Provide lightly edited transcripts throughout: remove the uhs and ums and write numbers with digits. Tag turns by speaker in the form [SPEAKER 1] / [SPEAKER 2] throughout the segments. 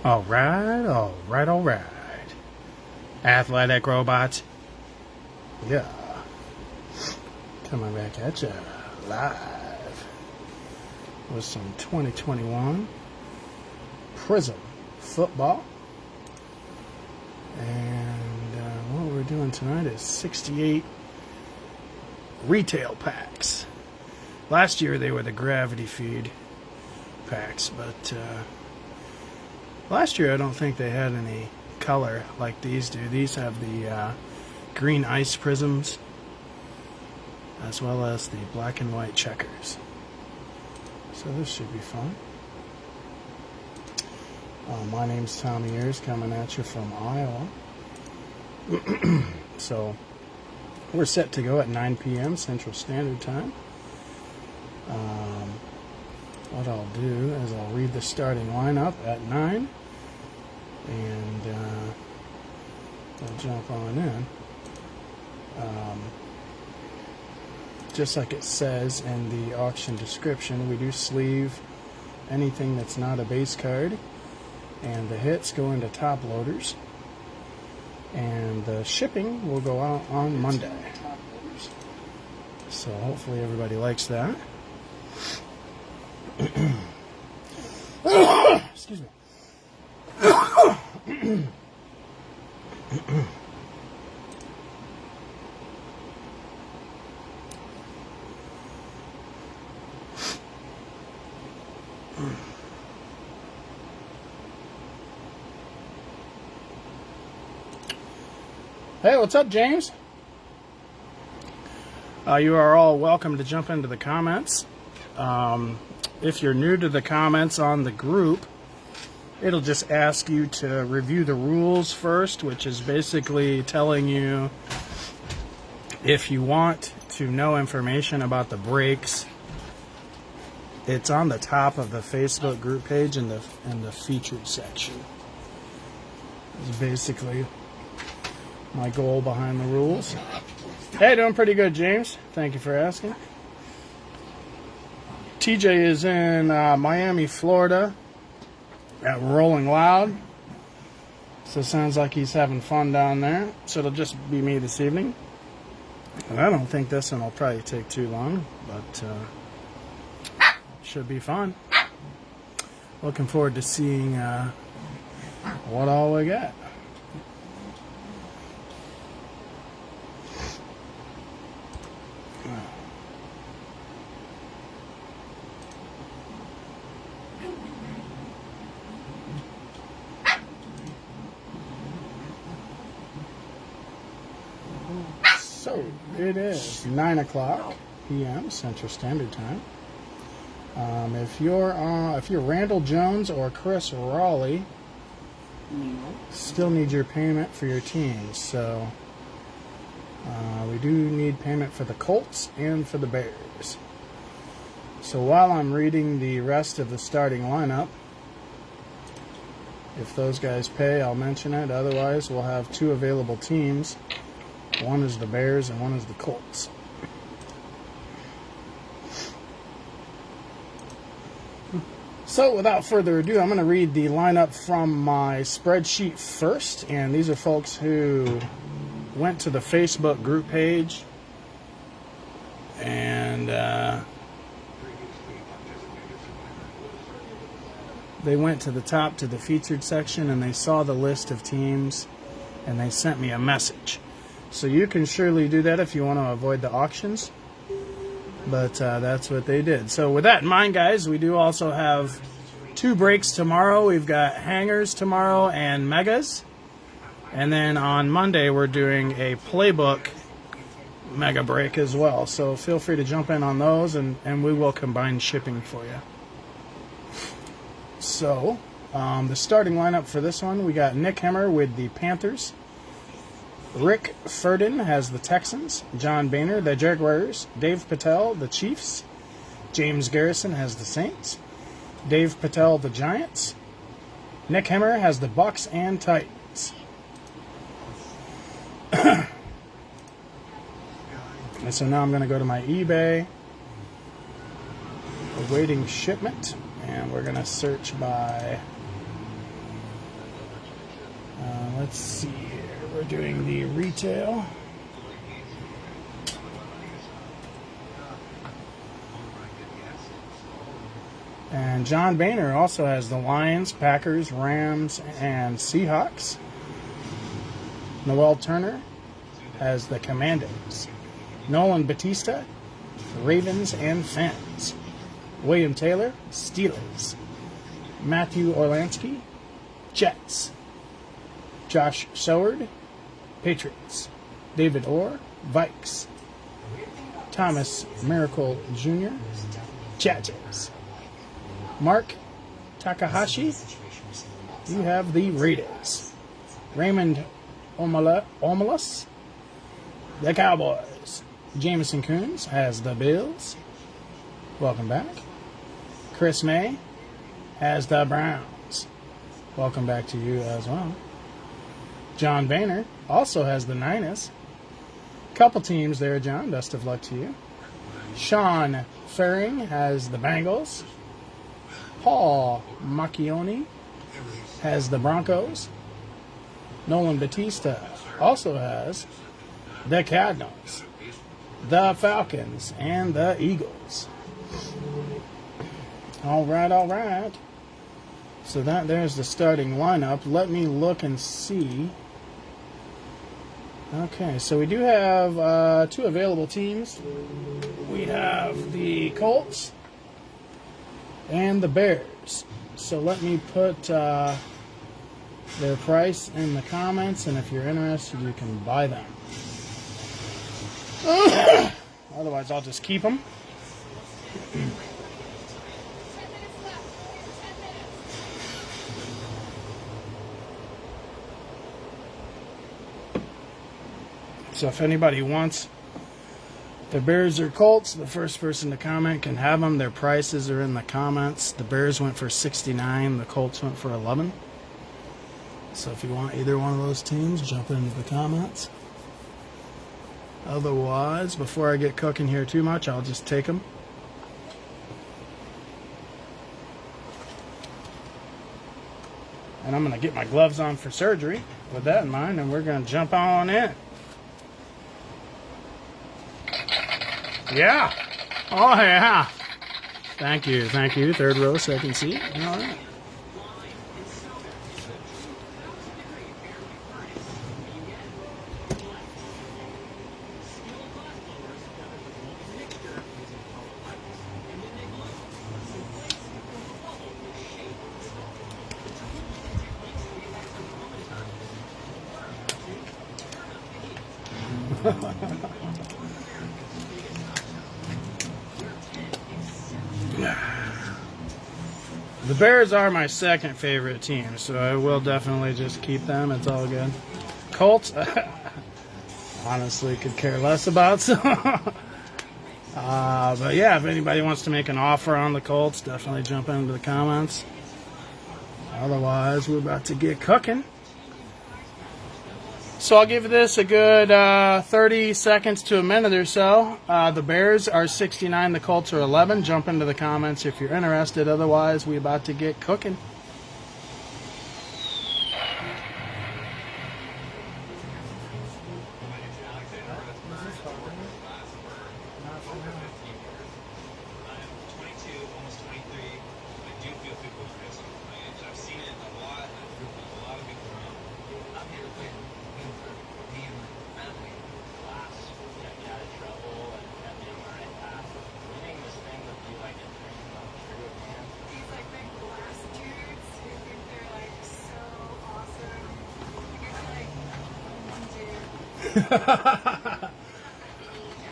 [SPEAKER 1] All right, all right, all right. Athletic robots. Yeah. Coming back at you live with some 2021 Prizm football. And what we're doing tonight is 68 retail packs. Last year they were the gravity feed packs, but last year I don't think they had any color like these do. These have the green ice prisms as well as the black and white checkers. So this should be fun. My name's Tommy Ayers, coming at you from Iowa. So we're set to go at 9 p.m. Central Standard Time. What I'll do is I'll read the starting lineup at 9, and I'll jump on in. Just like it says in the auction description, we do sleeve anything that's not a base card, and the hits go into top loaders, and the shipping will go out on Monday. So hopefully everybody likes that. Excuse me. Hey, what's up, James? You are all welcome to jump into the comments. If you're new to the comments on the group, it'll just ask you to review the rules first, which is basically telling you if you want to know information about the breaks. It's on the top of the Facebook group page in the featured section. It's basically my goal behind the rules. Hey, doing pretty good, James. Thank you for asking. TJ is in Miami, Florida at Rolling Loud. So it sounds like he's having fun down there. So it'll just be me this evening. And I don't think this one will probably take too long, but should be fun. Looking forward to seeing what all we got. So it is 9 o'clock p.m. Central Standard Time. If you're Randall Jones or Chris Raleigh, still need your payment for your teams. So we do need payment for the Colts and for the Bears. So while I'm reading the rest of the starting lineup, if those guys pay, I'll mention it. Otherwise, we'll have two available teams. One is the Bears and one is the Colts. So without further ado, I'm going to read the lineup from my spreadsheet first. And these are folks who went to the Facebook group page and they went to the top to the featured section and they saw the list of teams and they sent me a message. So you can surely do that if you want to avoid the auctions. But that's what they did. So with that in mind, guys, we do also have two breaks tomorrow. We've got hangers tomorrow and megas. And then on Monday, we're doing a playbook mega break as well. So feel free to jump in on those, and we will combine shipping for you. So the starting lineup for this one, we got Nick Hemmer with the Panthers. Rick Ferdin has the Texans, John Boehner, the Jaguars, Dave Patel, the Chiefs, James Garrison has the Saints, Dave Patel, the Giants, Nick Hemmer has the Bucks and Titans. And so now I'm going to go to my eBay, awaiting shipment, and we're going to search by Let's see here. We're doing the retail. And John Boehner also has the Lions, Packers, Rams, and Seahawks. Noel Turner has the Commandos. Nolan Batista, Ravens and Fins. William Taylor, Steelers. Matthew Orlansky, Jets. Josh Seward, Patriots. David Orr, Vikes. Thomas Miracle Jr., Jaguars. Mark Takahashi, you have the Raiders. Raymond Omalas, the Cowboys. Jameson Coons has the Bills. Welcome back. Chris May has the Browns. Welcome back to you as well. John Boehner also has the Niners. Couple teams there, John. Best of luck to you. Sean Faring has the Bengals. Paul Macchioni has the Broncos. Nolan Batista also has the Cardinals, the Falcons, and the Eagles. All right. So there's the starting lineup. Let me look and see. Okay, so we do have 2 available teams. We have the Colts and the Bears. So let me put their price in the comments, and if you're interested, you can buy them. Otherwise, I'll just keep them. So if anybody wants the Bears or Colts, the first person to comment can have them. Their prices are in the comments. The Bears went for $69. The Colts went for $11. So if you want either one of those teams, jump into the comments. Otherwise, before I get cooking here too much, I'll just take them. And I'm going to get my gloves on for surgery with that in mind, and we're going to jump on in. Yeah. Oh, yeah. Thank you. Third row, second seat. All right. The Bears are my second favorite team, so I will definitely just keep them. It's all good. Colts, honestly, could care less about. So. But yeah, if anybody wants to make an offer on the Colts, definitely jump into the comments. Otherwise, we're about to get cooking. So I'll give this a good 30 seconds to a minute or so. The Bears are 69, the Colts are 11. Jump into the comments if you're interested. Otherwise, we're about to get cooking.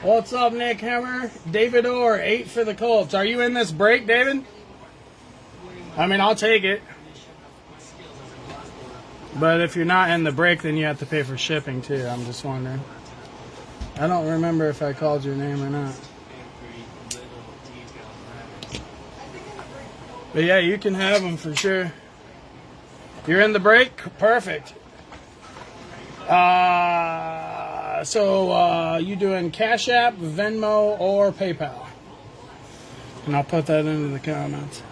[SPEAKER 1] What's up, Nick Hammer? David Orr, 8 for the Colts. Are you in this break, David? I mean, I'll take it. But if you're not in the break, then you have to pay for shipping, too. I'm just wondering. I don't remember if I called your name or not. But yeah, you can have them for sure. You're in the break? Perfect. So you doing Cash App, Venmo, or PayPal? And I'll put that into the comments.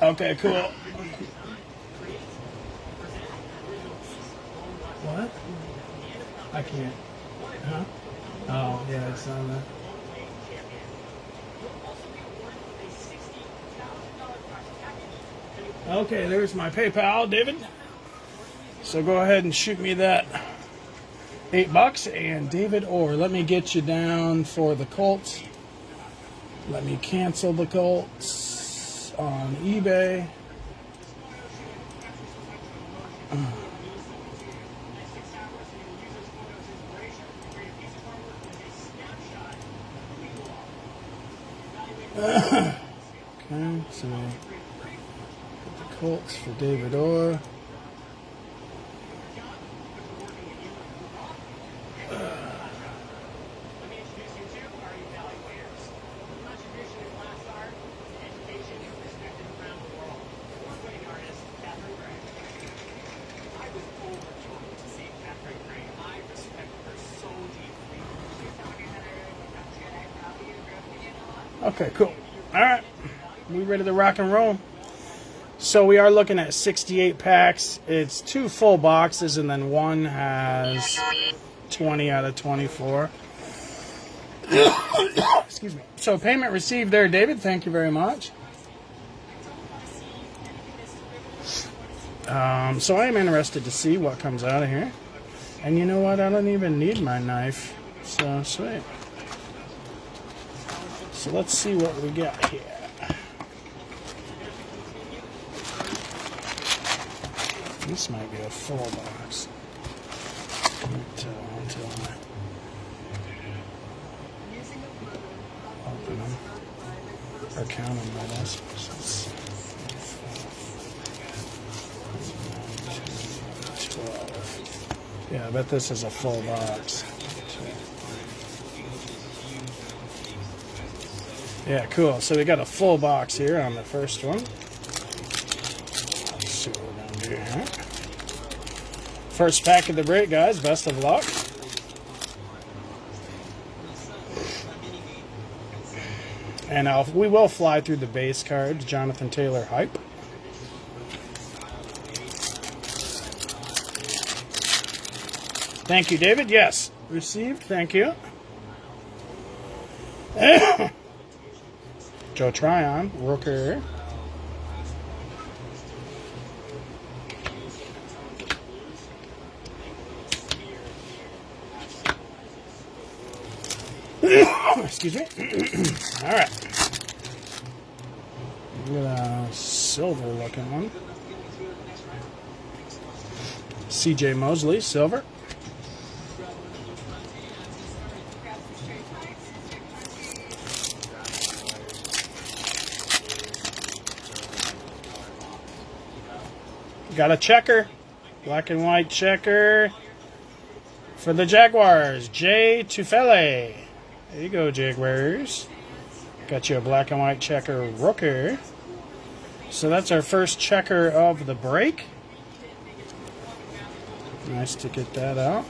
[SPEAKER 1] Okay, cool. What? I can't. Huh? Oh, yeah, it's on there. Okay, there's my PayPal, David. So go ahead and shoot me that $8. And David Orr, let me get you down for the Colts. Let me cancel the Colts on eBay. Okay, so put the Colts for David Orr. Okay, cool. All right, we ready to rock and roll? So we are looking at 68 packs. It's 2 full boxes, and then one has 20 out of 24. Excuse me. So payment received there, David. Thank you very much. So I am interested to see what comes out of here. And you know what? I don't even need my knife. So sweet. So let's see what we got here. This might be a full box. Until I open them. Or count them, I guess. So 12. Yeah, I bet this is a full box. Yeah, cool. So we got a full box here on the first one. Let's see what we're going to do here. First pack of the break, guys. Best of luck. And we will fly through the base cards. Jonathan Taylor hype. Thank you, David. Yes, received. Thank you. Joe Tryon, Rooker. Excuse me. All right. We got a silver looking one. CJ Mosley, silver. Got a checker, black and white checker for the Jaguars, Jay Tufele. There you go, Jaguars. Got you a black and white checker rooker. So that's our first checker of the break. Nice to get that out.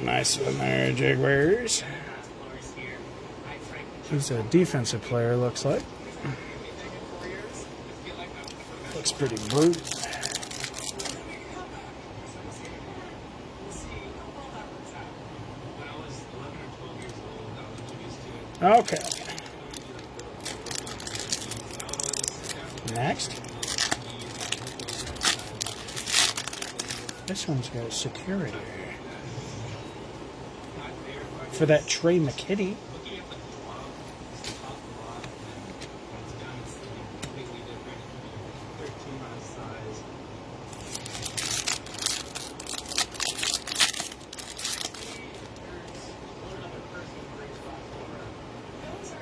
[SPEAKER 1] Nice one there, Jaguars. He's a defensive player, looks like. Looks pretty brute. Okay. Next. This one's got security. For that Trey McKitty.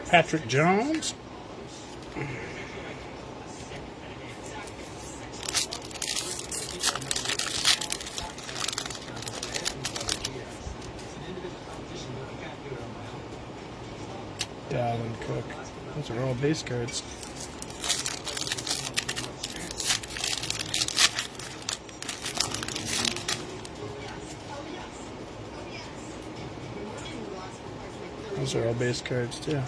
[SPEAKER 1] Patrick Jones. Dalvin Cook. Those are all base cards. Those are all base cards too.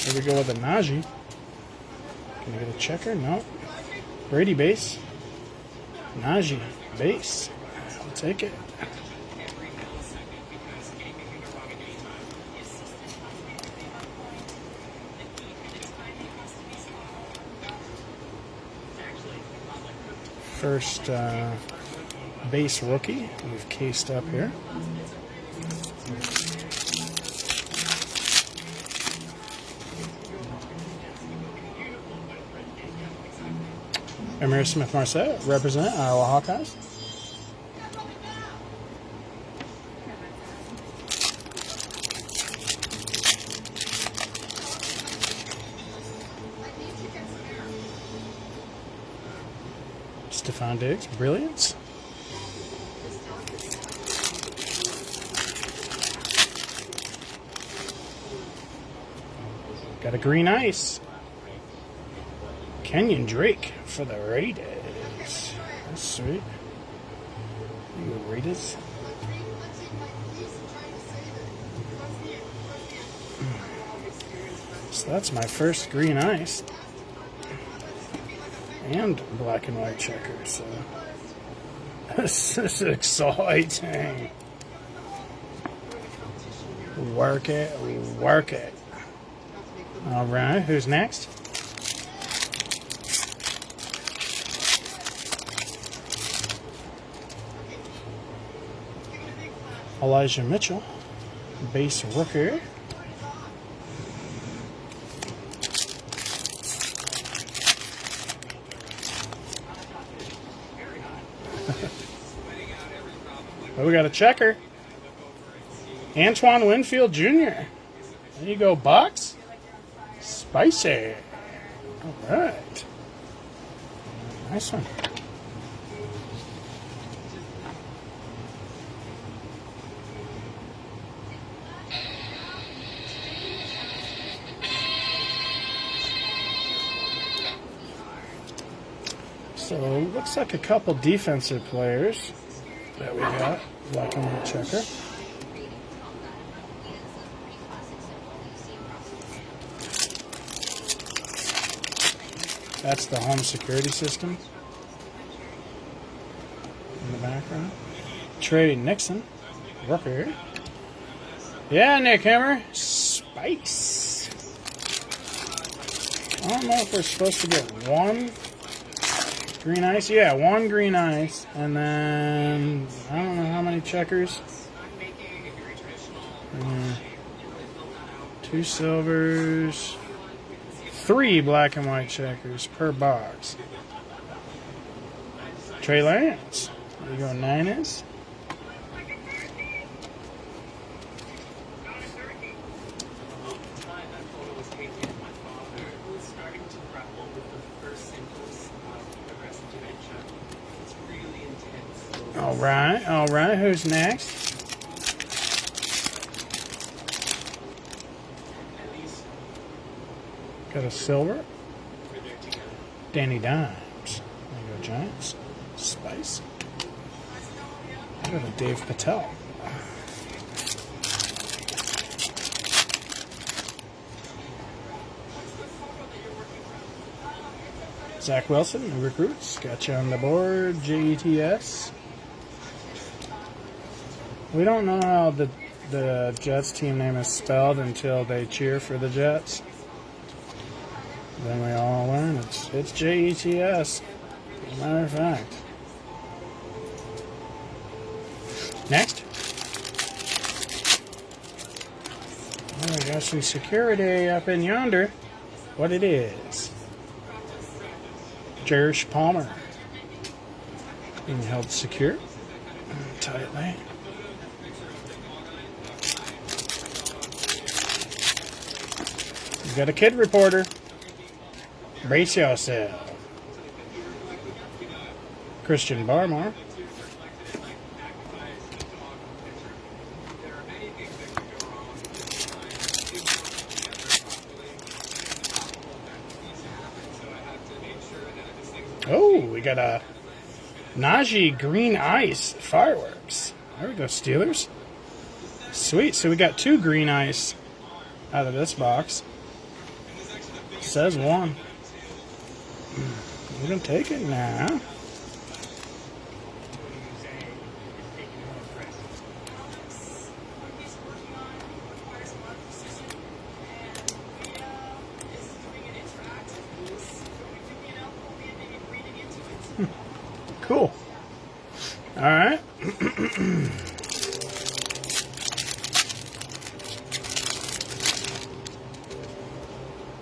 [SPEAKER 1] Here we go with a Najee. Can I get a checker? No. Brady base. Najee base. I'll take it. First base rookie we've cased up here. Amir Smith-Marset, represent Iowa Hawkeyes. Stephon Diggs, Brilliance. Got a green ice. Kenyon Drake for the Raiders. That's sweet. You Raiders. So that's my first green ice. And black and white checker, so this is exciting. Work it, work it. All right, who's next? Elijah Mitchell, base rookie. Oh, we got a checker. Antoine Winfield Jr. There you go, Bucks. Spicy. All right. Nice one. So, looks like a couple defensive players that we got. Black and white checker. That's the home security system in the background. Trey Nixon, rookie. Yeah, Nick Hammer, Spice. I don't know if we're supposed to get one green ice. Yeah, one green ice, and then I don't know how many checkers. 2 silvers. 3 black and white checkers per box. Trey Lance. There you go, Niners. All right. Who's next? Got a silver. Danny Dimes. There you go, Giants. Spice. I got a Dave Patel. Zach Wilson, new recruits. Got you on the board. JETS. We don't know how the Jets team name is spelled until they cheer for the Jets. Then we all learn it's JETS. As a matter of fact. Next. Oh, we got some security up in yonder. What it is. Jerish Palmer. Being held secure. Tightly. You got a kid reporter. Brace yourself. Christian Barmore. Oh, we got a Najee Green Ice Fireworks. There we go, Steelers. Sweet, so we got 2 green ice out of this box. Says 1. We're going to take it now. Cool. All right.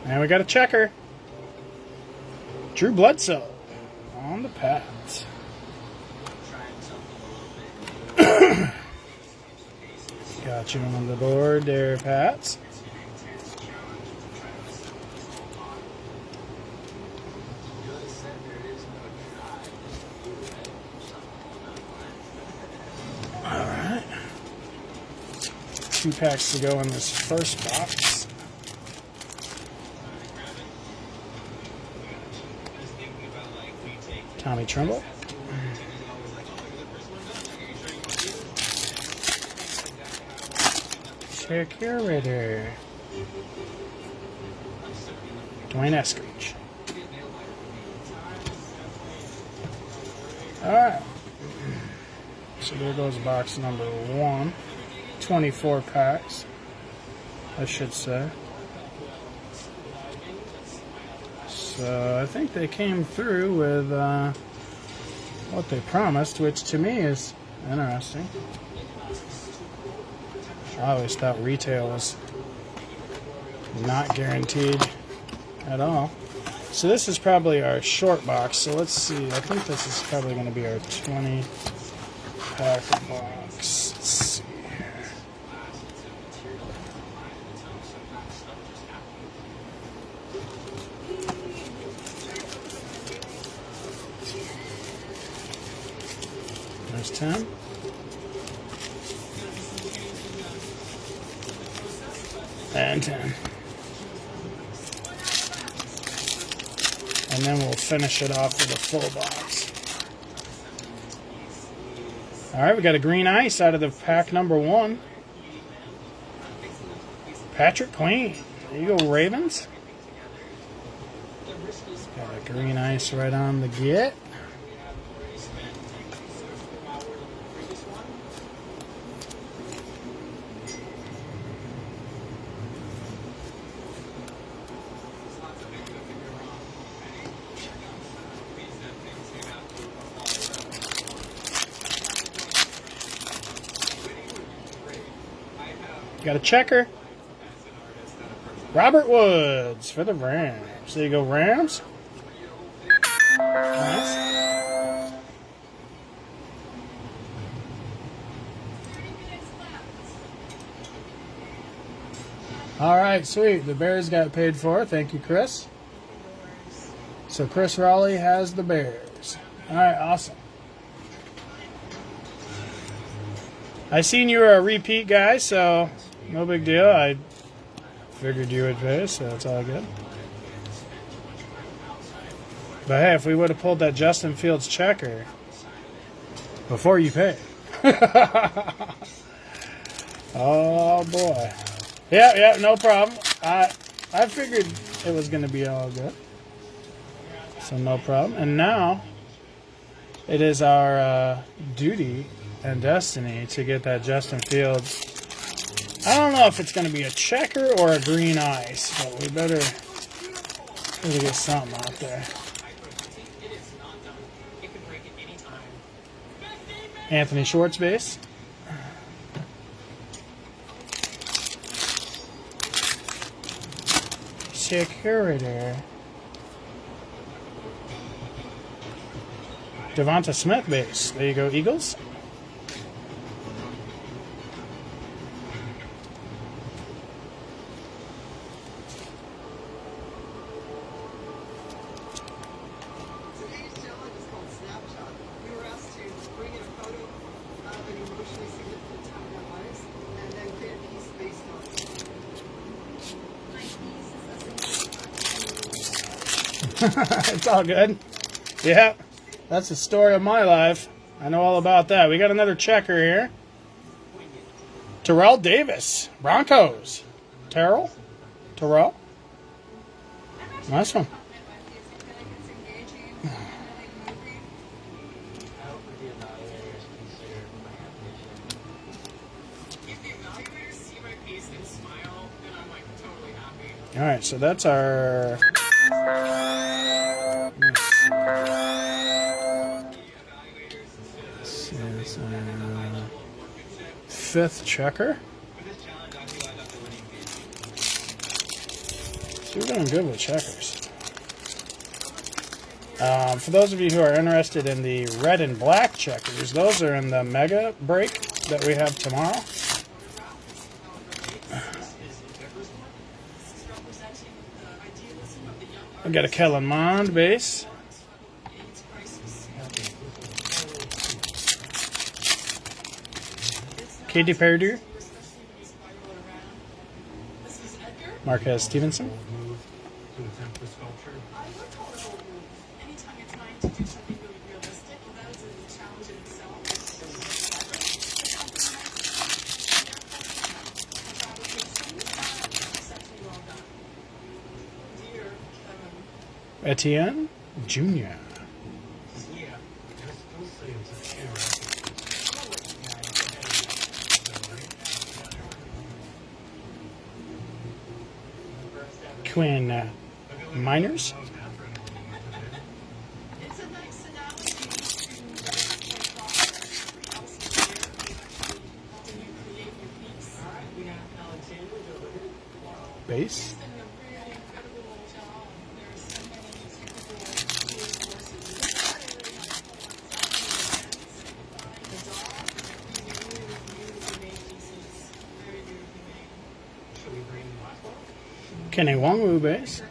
[SPEAKER 1] And we got a checker. Drew Bledsoe on the Pats. Got you on the board there, Pats. All right. 2 packs to go in this first box. Tommy Tremble. Security. Dwayne Eskridge. Alright. So there goes box number 1. 24 packs, I should say. So I think they came through with what they promised, which to me is interesting. I always thought retail was not guaranteed at all. So this is probably our short box. So let's see. I think this is probably going to be our 20 pack box. Let's see here. There's 10. And 10. And then we'll finish it off with a full box. All right, we got a green ice out of the pack number 1. Patrick Queen. There you go, Ravens. Got a green ice right on the get. Got a checker. Robert Woods for the Rams. There you go, Rams. Nice. All right, sweet. The Bears got paid for. Thank you, Chris. So Chris Raleigh has the Bears. All right, awesome. I seen you were a repeat guy, so no big deal. I figured you would pay, so it's all good. But hey, if we would have pulled that Justin Fields checker before you pay. Oh boy. Yeah, no problem. I figured it was going to be all good. So no problem. And now it is our duty and destiny to get that Justin Fields. I don't know if it's going to be a checker or a green ice, but we better get something out there. Anthony Schwartz base. Security. Devonta Smith base. There you go, Eagles. It's all good. Yeah, that's the story of my life. I know all about that. We got another checker here. Terrell Davis, Broncos. Terrell? Nice one. All right, so that's our fifth checker. So we're doing good with checkers. For those of you who are interested in the red and black checkers, those are in the mega break that we have tomorrow. I've got a Kellen Mond base. Katy Perry. Marquez Stevenson. Etienne Jr. Quinn Miners. Base. Kenny Wongwu base.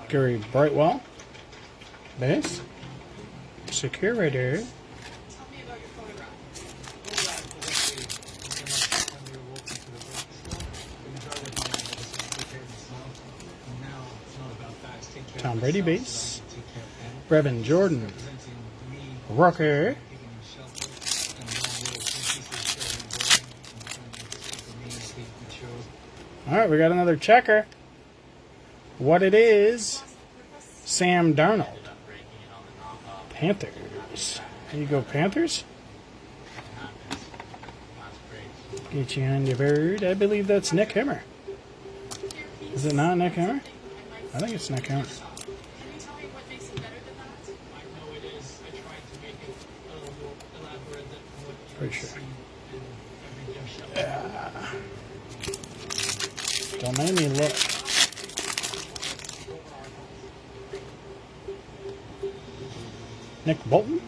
[SPEAKER 1] Gary Brightwell base. Security. Tom Brady base. Brevin Jordan. Rookie. All right, we got another checker. What it is, Sam Darnold. Panthers. Here you go, Panthers. Get you on your bird. I believe that's Nick Himmer. Is it not Nick Himmer? I think it's Nick Himmer. Pretty sure. Don't make me look. Nick Bolton.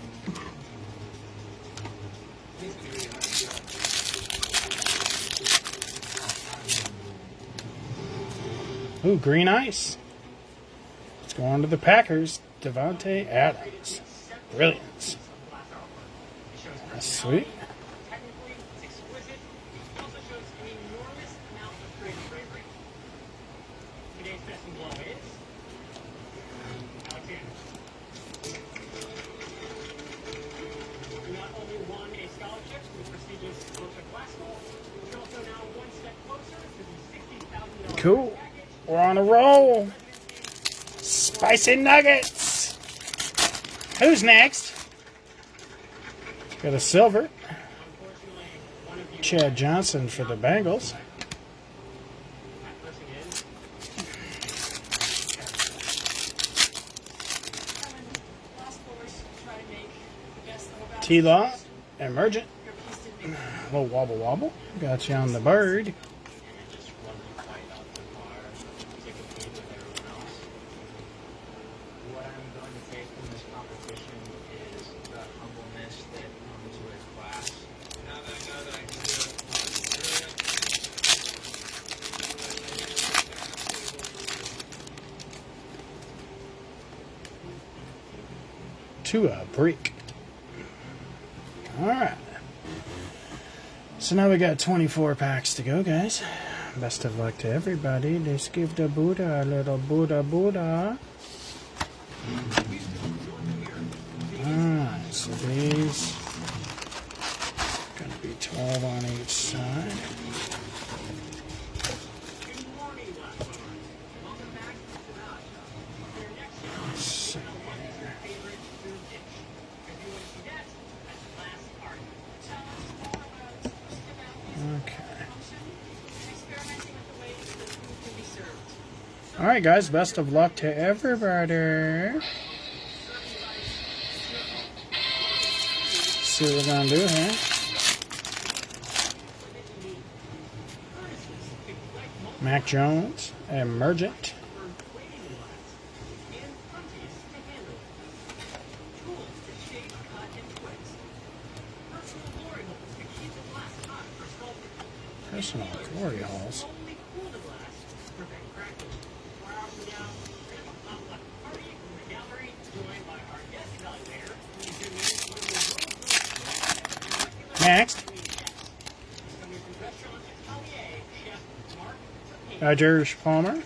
[SPEAKER 1] Ooh, green ice. Let's go on to the Packers. Devontae Adams. Brilliance. That's sweet. Cool. We're on a roll. Spicy nuggets. Who's next? Got a silver. Chad Johnson for the Bengals. T-Law, Emergent. A little wobble wobble. Got you on the bird. To a break. Alright. So now we got 24 packs to go, guys. Best of luck to everybody. Let's give the Buddha a little Buddha. Alright, so these are going to be 12 on each side. Let's see here. Okay. Alright guys, best of luck to everybody. See what we're going to do here. Mac Jones, Emergent. Personal glory holes. Next. Jerish Palmer.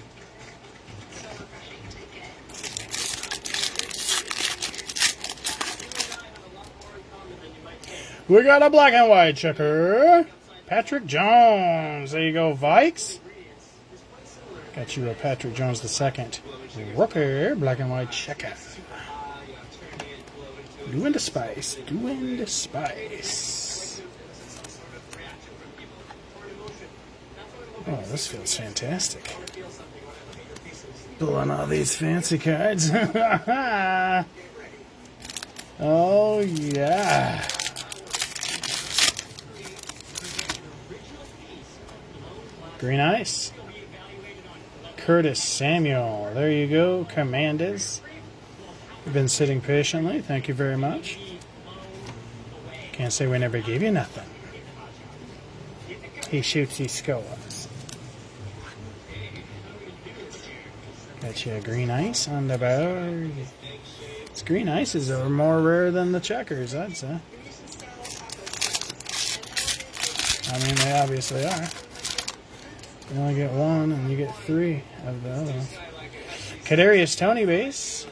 [SPEAKER 1] We got a black and white checker. Patrick Jones. There you go, Vikes. Got you a Patrick Jones II. Rookie, black and white checker. Doing the spice. Doing the spice. Oh, this feels fantastic. Pulling all these fancy cards. Oh, yeah. Green Ice. Curtis Samuel. There you go, Commanders. You've been sitting patiently. Thank you very much. Can't say we never gave you nothing. He shoots, he scores. Got you a Green Ice on the board. These Green Ices are more rare than the checkers, I'd say. I mean, they obviously are. You only get one, and you get three of the other ones. Kadarius Toney base.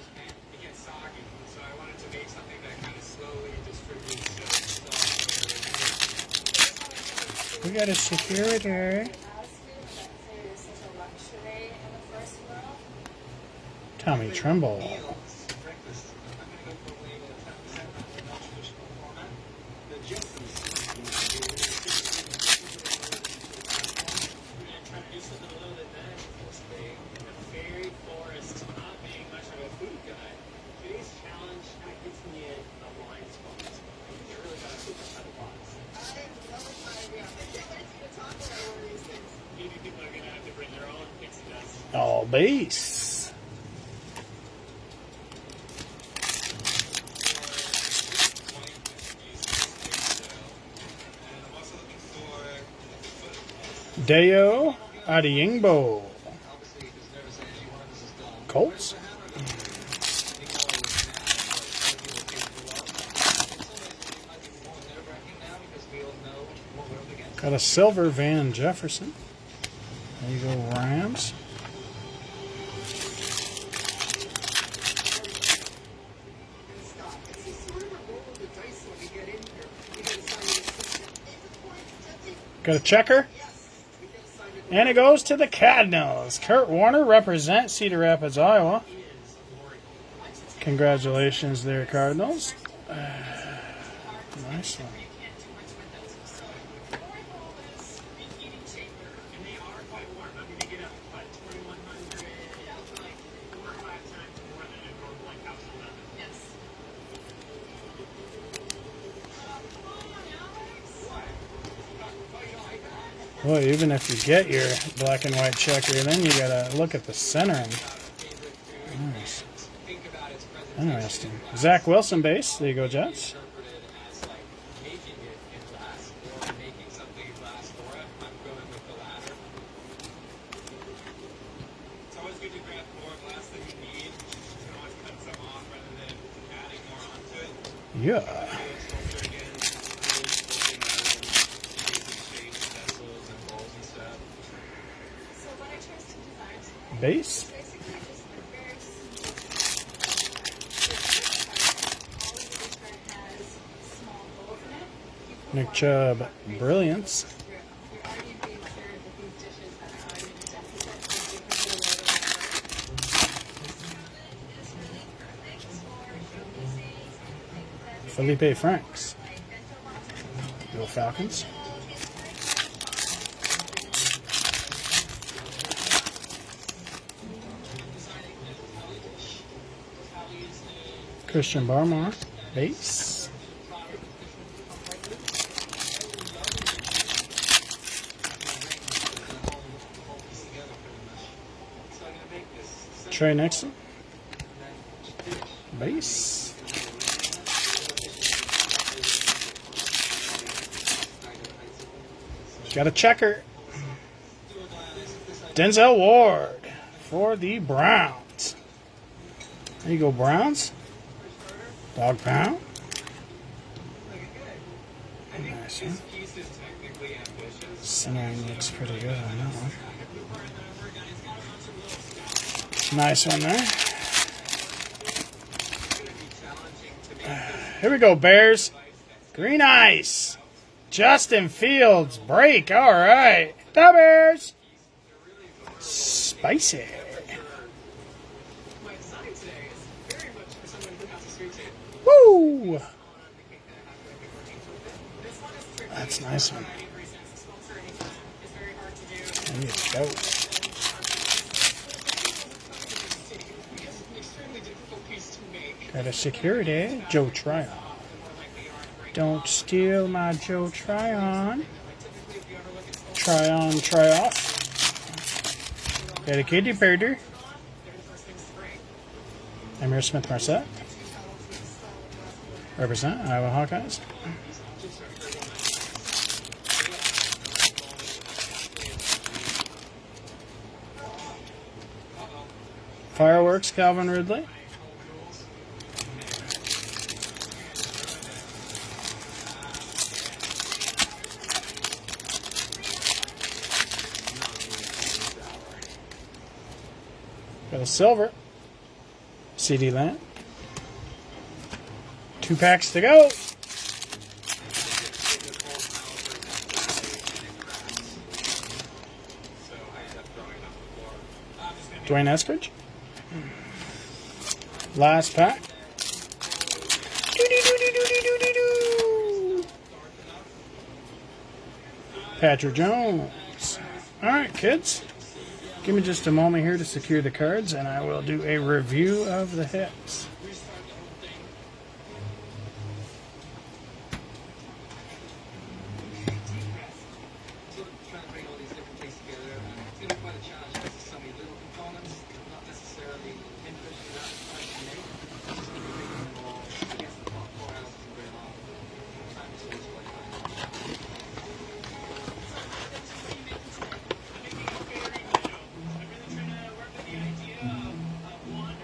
[SPEAKER 1] We got a security. Tommy Tremble. All base. Deo Adeyingbo. Colts. Got a silver Van Jefferson. There you go, Rams. Got a checker. And it goes to the Cardinals. Kurt Warner represent Cedar Rapids, Iowa. Congratulations there, Cardinals. Nice one. Well, even if you get your black and white checker, then you gotta look at the centering. Nice. Interesting. Zach Wilson base. There you go, Jets. Yeah. Base. Nick Chubb, Brilliance. Felipe Franks. Go Falcons. Christian Barmore, base. Trey Nixon, base. Got a checker. Denzel Ward for the Browns. There you go, Browns. Dog Pound. Nice one. Centering looks pretty good on that one. Nice one there. Here we go, Bears. Green ice. Justin Fields. Break. All right. The Bears. Spicy. Woo! That's a nice one. There you go. Got a security. Joe Tryon. Don't steal my Joe Tryon. Try on, try off. Got a Katie Perder. Amir Smith-Marset. Represent Iowa Hawkeyes. Fireworks, Calvin Ridley. Got a silver. CD Lamb. 2 packs to go. Dwayne Eskridge. Last pack. Patrick Jones. All right, kids. Give me just a moment here to secure the cards, and I will do a review of the hits.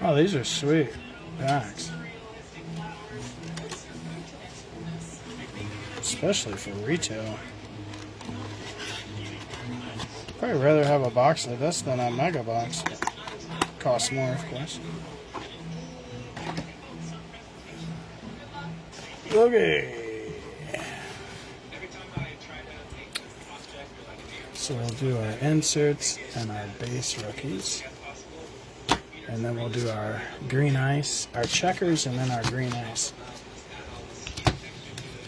[SPEAKER 1] Oh, these are sweet packs. Especially for retail. Probably rather have a box like this than a mega box. Costs more, of course. Okay. So we'll do our inserts and our base rookies. And then we'll do our green ice, our checkers, and then our green ice.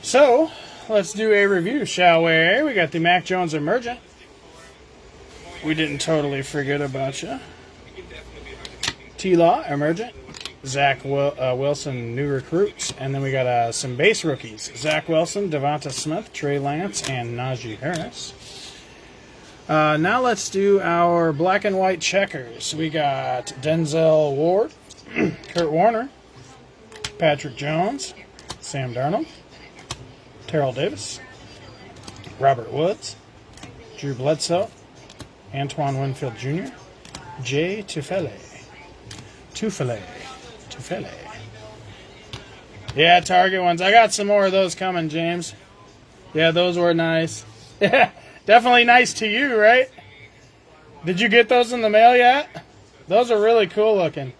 [SPEAKER 1] So, let's do a review, shall we? We got the Mac Jones Emergent. We didn't totally forget about you. T-Law Emergent. Zach Wilson, new recruits. And then we got some base rookies. Zach Wilson, Devonta Smith, Trey Lance, and Najee Harris. Now let's do our black and white checkers. We got Denzel Ward, Kurt Warner, Patrick Jones, Sam Darnold, Terrell Davis, Robert Woods, Drew Bledsoe, Antoine Winfield Jr., Jay Tufele. Yeah, Target ones. I got some more of those coming, James. Yeah, those were nice. Yeah. Definitely nice to you, right? Did you get those in the mail yet? Those are really cool looking.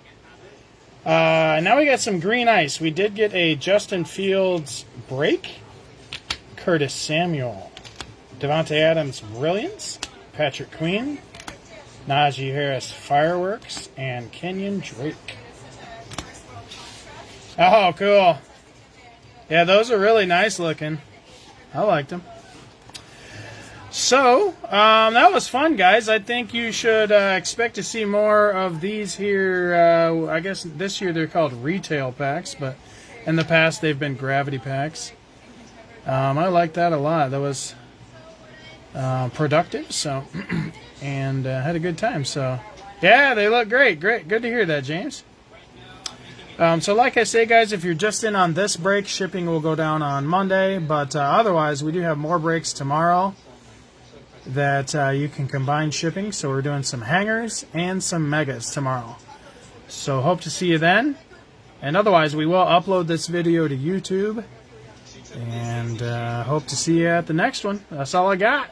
[SPEAKER 1] Now we got some green ice. We did get a Justin Fields break, Curtis Samuel, Devontae Adams Brilliance, Patrick Queen, Najee Harris Fireworks, and Kenyon Drake. Oh, cool. Yeah, those are really nice looking. I liked them. So, that was fun, guys. I think you should expect to see more of these here. I guess this year they're called retail packs, but in the past they've been gravity packs. I like that a lot. That was productive, so and had a good time. So, yeah, they look great. Great. Good to hear that, James. So like I say, guys, if you're just in on this break, shipping will go down on Monday. But otherwise, we do have more breaks tomorrow that you can combine shipping. So we're doing some hangers and some megas tomorrow. So hope to see you then. And otherwise, we will upload this video to YouTube. And hope to see you at the next one. That's all I got.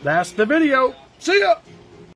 [SPEAKER 1] That's the video. See ya!